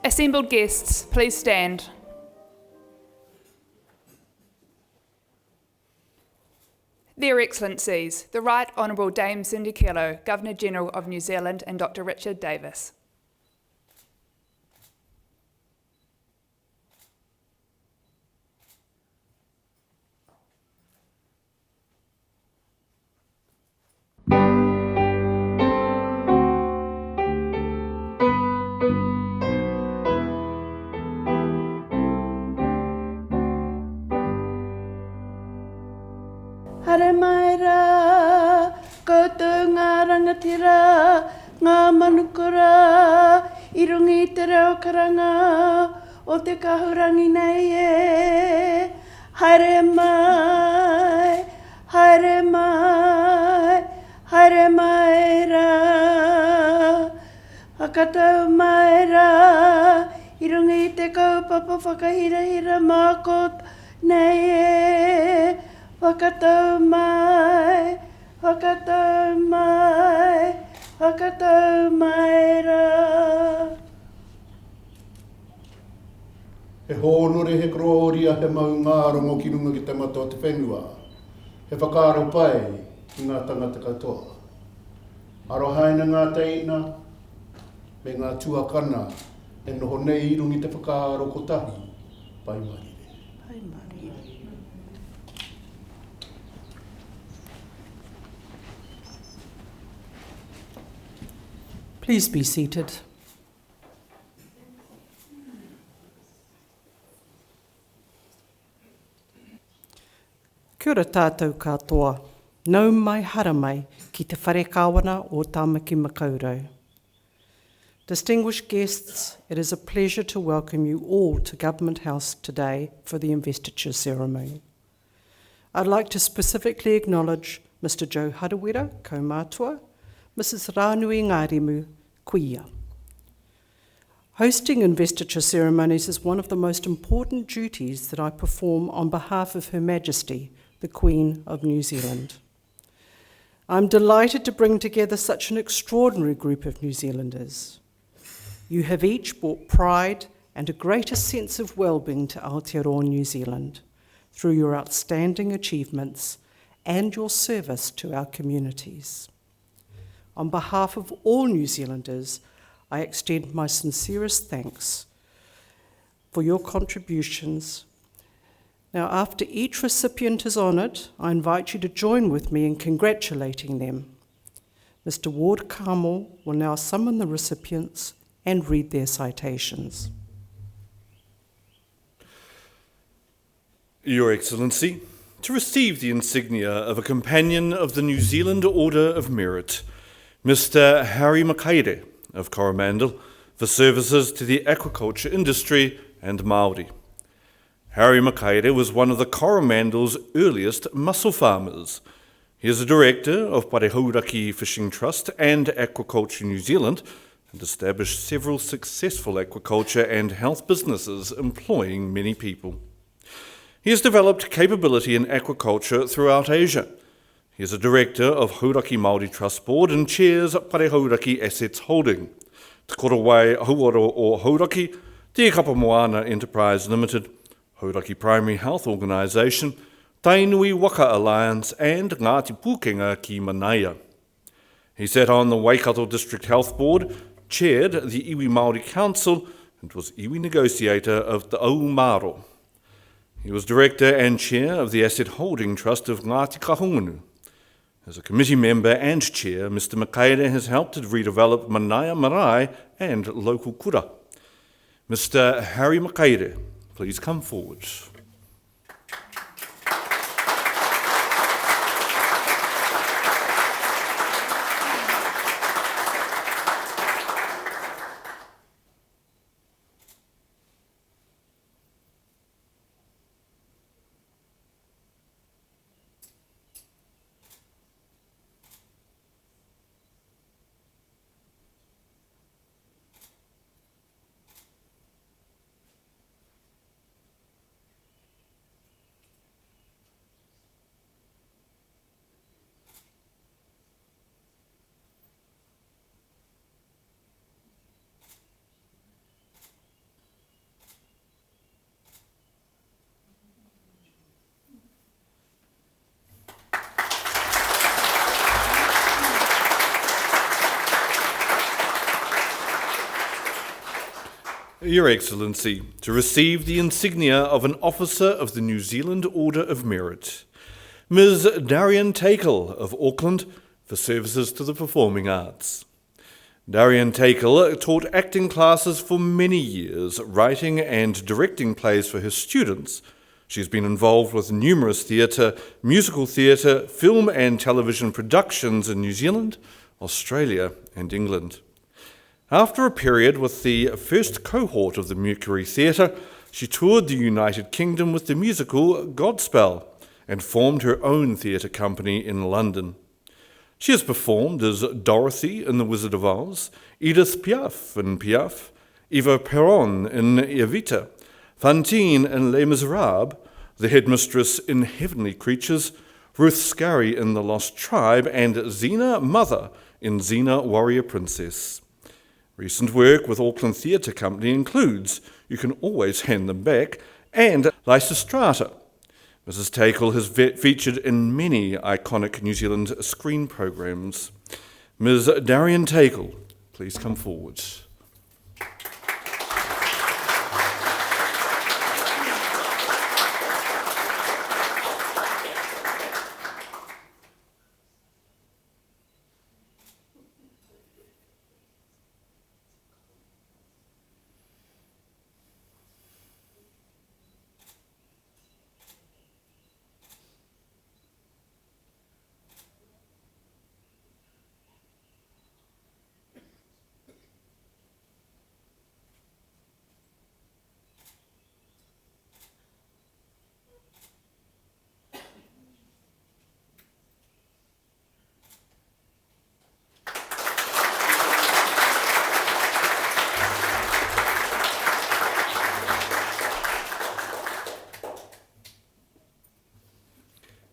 Assembled guests, please stand. Their Excellencies, the Right Honourable Dame Cindy Kello, Governor-General of New Zealand, and Dr. Richard Davis. Hare mai rā, koutou ngā rangatira, ngā manukura, I rungi te reo karanga o te kahurangi nei e. Haere mai, haere mai, haere mai rā. Hakatau mai rā, I rungi te kaupapa whakahirahira mākot nei e. Whakatau mai, whakatau mai, whakatau mai rā. He hōnore he kororia he mau ngārongo ki runga ki te mata o te whenua. He whakaaro pai ki ngā tangata katoa. Arohaina ngā teina, me ngā tuakana, e noho nei I rungi te whakaaro kotahi, pai marire. Pai marire. Please be seated. Kia ora tātou katoa. Nau mai hara mai ki te whare kāwana o Tāmaki Makaurau. Distinguished guests, it is a pleasure to welcome you all to Government House today for the investiture ceremony. I'd like to specifically acknowledge Mr. Joe Harawira, Kaumātua, Mrs. Rānui Ngārimu, Kuia. Hosting investiture ceremonies is one of the most important duties that I perform on behalf of Her Majesty, the Queen of New Zealand. I'm delighted to bring together such an extraordinary group of New Zealanders. You have each brought pride and a greater sense of well-being to Aotearoa New Zealand through your outstanding achievements and your service to our communities. On behalf of all New Zealanders, I extend my sincerest thanks for your contributions. Now, after each recipient is honoured, I invite you to join with me in congratulating them. Mr. Ward Carmel will now summon the recipients and read their citations. Your Excellency, to receive the insignia of a Companion of the New Zealand Order of Merit, Mr. Harry Makaire of Coromandel, for services to the aquaculture industry and Māori. Harry Makaire was one of the Coromandel's earliest mussel farmers. He is a director of Parehauraki Fishing Trust and Aquaculture New Zealand and established several successful aquaculture and health businesses employing many people. He has developed capability in aquaculture throughout Asia. He is a director of Hauraki Māori Trust Board and chairs Parehauraki Assets Holding, Te Korowai Hauaro o Hauraki, Te Kapamoana Enterprise Limited, Hauraki Primary Health Organisation, Tainui Waka Alliance and Ngāti Pūkenga ki Manaia. He sat on the Waikato District Health Board, chaired the Iwi Māori Council and was Iwi negotiator of the Aumaro. He was director and chair of the Asset Holding Trust of Ngāti Kahungunu. As a committee member and chair, Mr. Makaire has helped to redevelop Manaia Marae and local kura. Mr. Harry Makaire, please come forward. Your Excellency, to receive the insignia of an Officer of the New Zealand Order of Merit, Ms. Darian Takel of Auckland for services to the performing arts. Darian Takel taught acting classes for many years, writing and directing plays for her students. She's been involved with numerous theatre, musical theatre, film and television productions in New Zealand, Australia and England. After a period with the first cohort of the Mercury Theatre, she toured the United Kingdom with the musical Godspell and formed her own theatre company in London. She has performed as Dorothy in The Wizard of Oz, Edith Piaf in Piaf, Eva Peron in Evita, Fantine in Les Miserables, the headmistress in Heavenly Creatures, Ruth Scary in The Lost Tribe, and Xena Mother in Xena Warrior Princess. Recent work with Auckland Theatre Company includes You Can Always Hand Them Back and Lysistrata. Mrs. Takel has featured in many iconic New Zealand screen programs. Ms. Darian Takel, please come forward.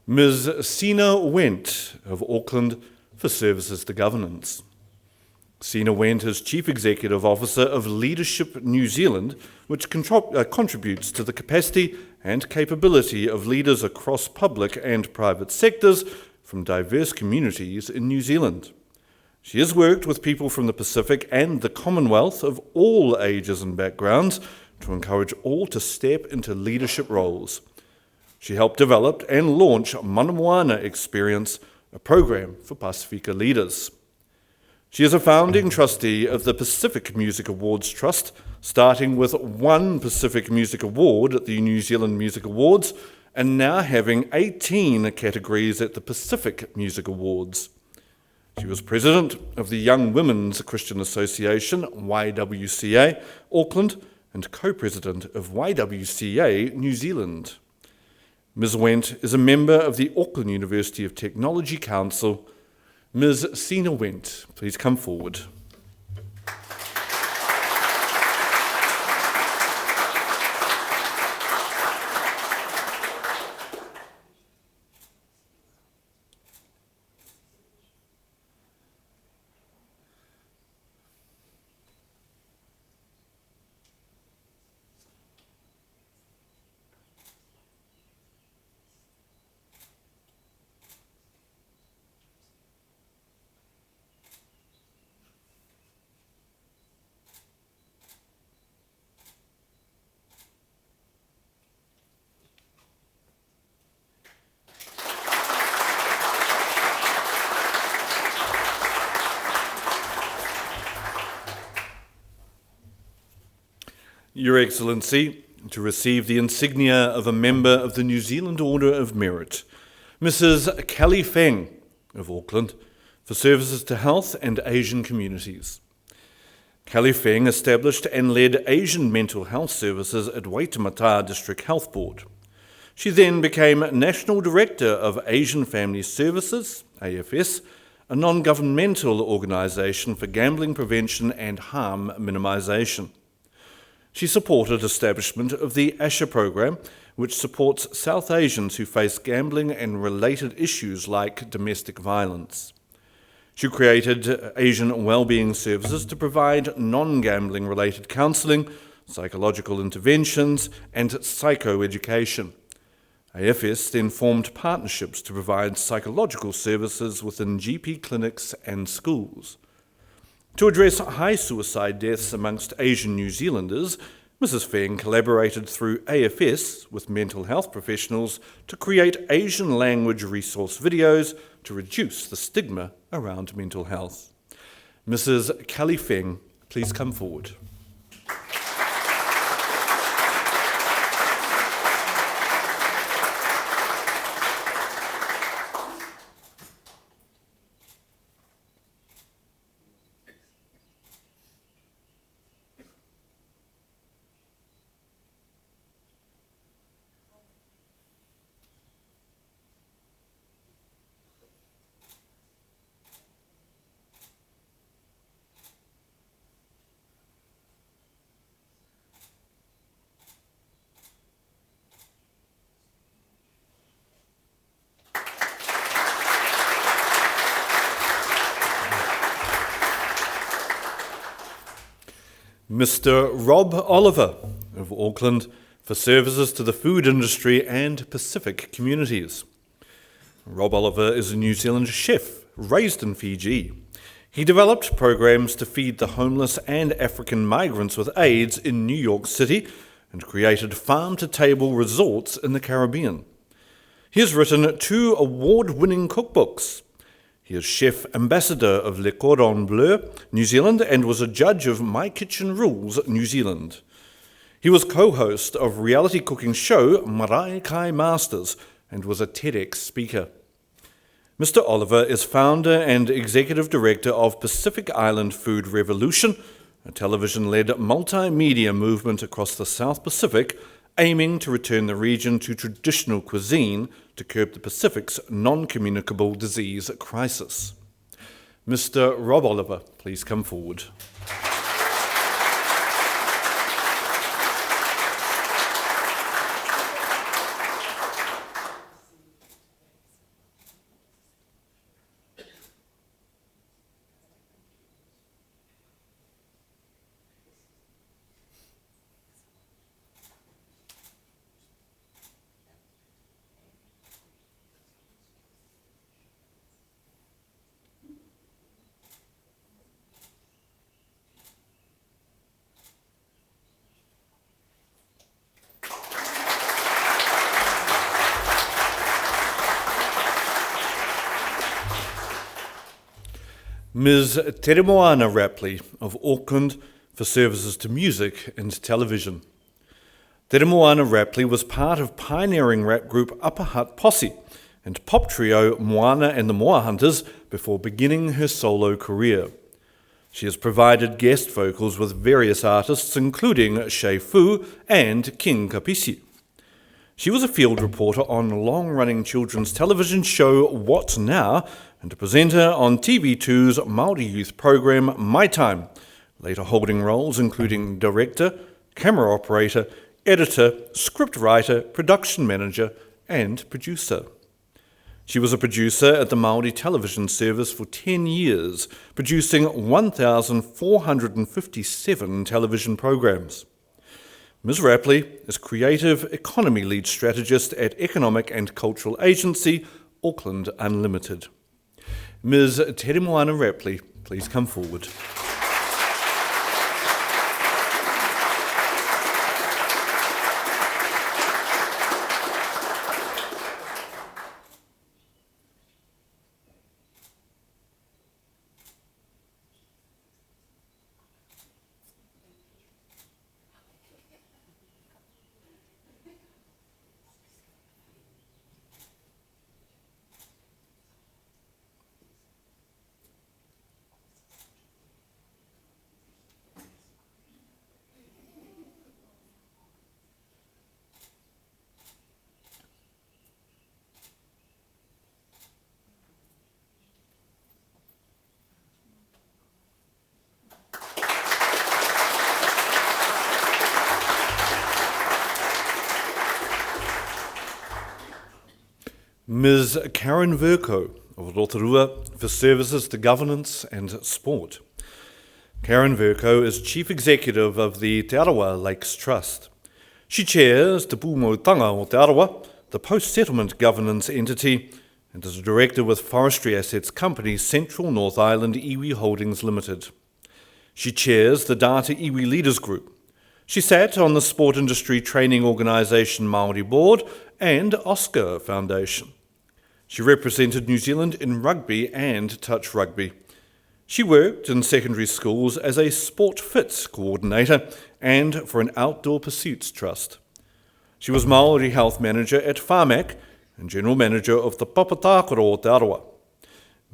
Ms. Sina Wendt of Auckland for services to governance. Sina Wendt is Chief Executive Officer of Leadership New Zealand, which contributes to the capacity and capability of leaders across public and private sectors from diverse communities in New Zealand. She has worked with people from the Pacific and the Commonwealth of all ages and backgrounds to encourage all to step into leadership roles. She helped develop and launch Manamoana Experience, a program for Pasifika leaders. She is a founding trustee of the Pacific Music Awards Trust, starting with one Pacific Music Award at the New Zealand Music Awards and now having 18 categories at the Pacific Music Awards. She was president of the Young Women's Christian Association, YWCA, Auckland, and co-president of YWCA New Zealand. Ms. Wendt is a member of the Auckland University of Technology Council. Ms. Sina Wendt, please come forward. Your Excellency, to receive the insignia of a member of the New Zealand Order of Merit, Mrs. Kelly Feng of Auckland, for services to health and Asian communities. Kelly Feng established and led Asian mental health services at Waitemata District Health Board. She then became National Director of Asian Family Services, AFS, a non-governmental organisation for gambling prevention and harm minimisation. She supported establishment of the ASHA program, which supports South Asians who face gambling and related issues like domestic violence. She created Asian Wellbeing Services to provide non-gambling related counselling, psychological interventions, and psychoeducation. AFS then formed partnerships to provide psychological services within GP clinics and schools. To address high suicide deaths amongst Asian New Zealanders, Mrs. Feng collaborated through AFS with mental health professionals to create Asian language resource videos to reduce the stigma around mental health. Mrs. Kelly Feng, please come forward. Mr. Rob Oliver of Auckland for services to the food industry and Pacific communities. Rob Oliver is a New Zealand chef raised in Fiji. He developed programs to feed the homeless and African migrants with AIDS in New York City and created farm-to-table resorts in the Caribbean. He has written 2 award-winning cookbooks. He is chef ambassador of Le Cordon Bleu, New Zealand, and was a judge of My Kitchen Rules, New Zealand. He was co-host of reality cooking show Marae Kai Masters and was a TEDx speaker. Mr. Oliver is founder and executive director of Pacific Island Food Revolution, a television-led multimedia movement across the South Pacific aiming to return the region to traditional cuisine to curb the Pacific's non-communicable disease crisis. Mr. Rob Oliver, please come forward. Ms. Tere Moana Rapley of Auckland for services to music and television. Tere Moana Rapley was part of pioneering rap group Upper Hut Posse and pop trio Moana and the Moa Hunters before beginning her solo career. She has provided guest vocals with various artists including Shea Fu and King Kapisi. She was a field reporter on long-running children's television show What Now and a presenter on TV2's Māori youth program My Time, later holding roles including director, camera operator, editor, scriptwriter, production manager and producer. She was a producer at the Māori television service for 10 years, producing 1,457 television programs. Ms. Rapley is Creative Economy Lead Strategist at Economic and Cultural Agency, Auckland Unlimited. Ms. Tere Moana Rapley, please come forward. Ms. Karen Vercoe of Rotorua for services to governance and sport. Karen Vercoe is Chief Executive of the Te Arawa Lakes Trust. She chairs Te Pūmautanga o Te Arawa, the post-settlement governance entity, and is a director with Forestry Assets Company Central North Island Iwi Holdings Limited. She chairs the Data Iwi Leaders Group. She sat on the Sport Industry Training Organisation Māori Board and Oscar Foundation. She represented New Zealand in rugby and touch rugby. She worked in secondary schools as a Sport Fits coordinator and for an Outdoor Pursuits Trust. She was Māori Health Manager at Whāmek and General Manager of the Papatakoro o Te Arawa.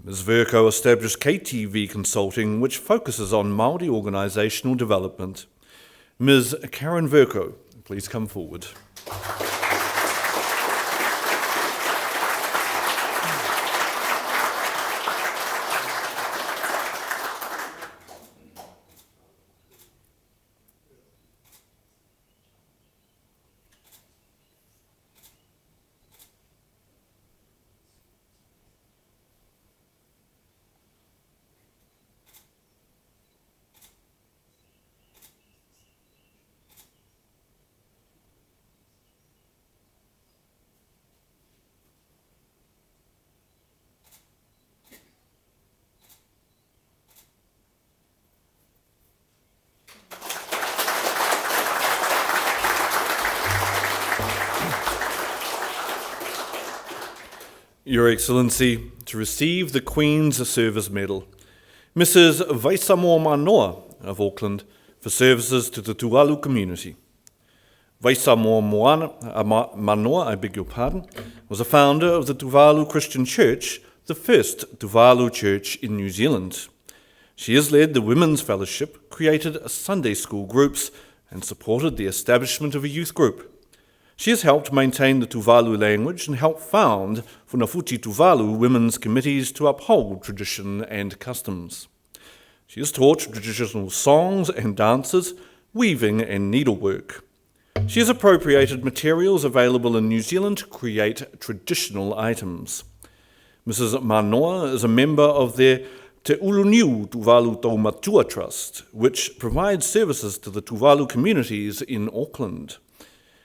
Ms Verco established KTV Consulting, which focuses on Māori organisational development. Ms Karen Verco, please come forward. Your Excellency, to receive the Queen's Service Medal, Mrs Vaisamo Manoa of Auckland for services to the Tuvalu community. Vaisamo Manoa, I beg your pardon, was a founder of the Tuvalu Christian Church, the first Tuvalu church in New Zealand. She has led the Women's Fellowship, created Sunday school groups, and supported the establishment of a youth group. She has helped maintain the Tuvalu language and helped found Funafuti Tuvalu women's committees to uphold tradition and customs. She has taught traditional songs and dances, weaving and needlework. She has appropriated materials available in New Zealand to create traditional items. Mrs Manoa is a member of the Te Uluniu Tuvalu Taumatua Trust, which provides services to the Tuvalu communities in Auckland.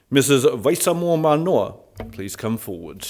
Mrs Vaisamo Manoa, please come forward.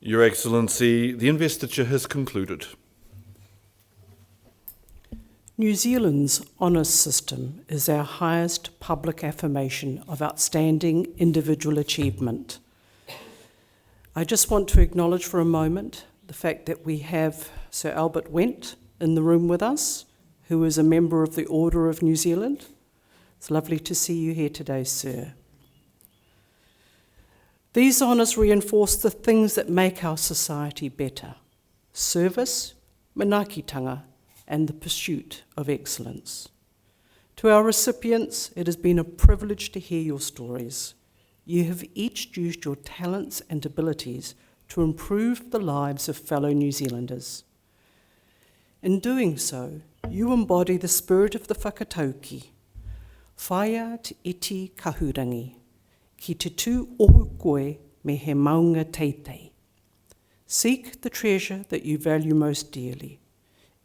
Your Excellency, the investiture has concluded. New Zealand's honours system is our highest public affirmation of outstanding individual achievement. I just want to acknowledge for a moment the fact that we have Sir Albert Wendt in the room with us, who is a member of the Order of New Zealand. It's lovely to see you here today, sir. These honours reinforce the things that make our society better: service, manaakitanga, and the pursuit of excellence. To our recipients, it has been a privilege to hear your stories. You have each used your talents and abilities to improve the lives of fellow New Zealanders. In doing so, you embody the spirit of the whakatauki. Whaia te iti kahurangi, ki te tū ohu koe me he maunga teitei. Seek the treasure that you value most dearly.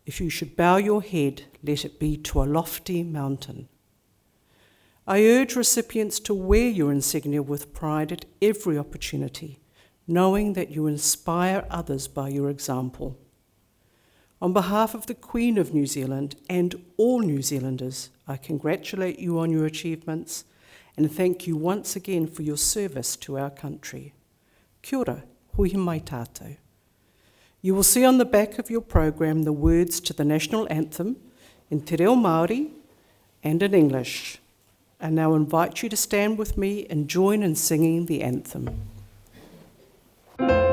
If you should bow your head, let it be to a lofty mountain. I urge recipients to wear your insignia with pride at every opportunity, knowing that you inspire others by your example. On behalf of the Queen of New Zealand and all New Zealanders, I congratulate you on your achievements and thank you once again for your service to our country. Kia ora, hui mai tātou. You will see on the back of your program the words to the national anthem in Te Reo Māori and in English. I now invite you to stand with me and join in singing the anthem. Amen.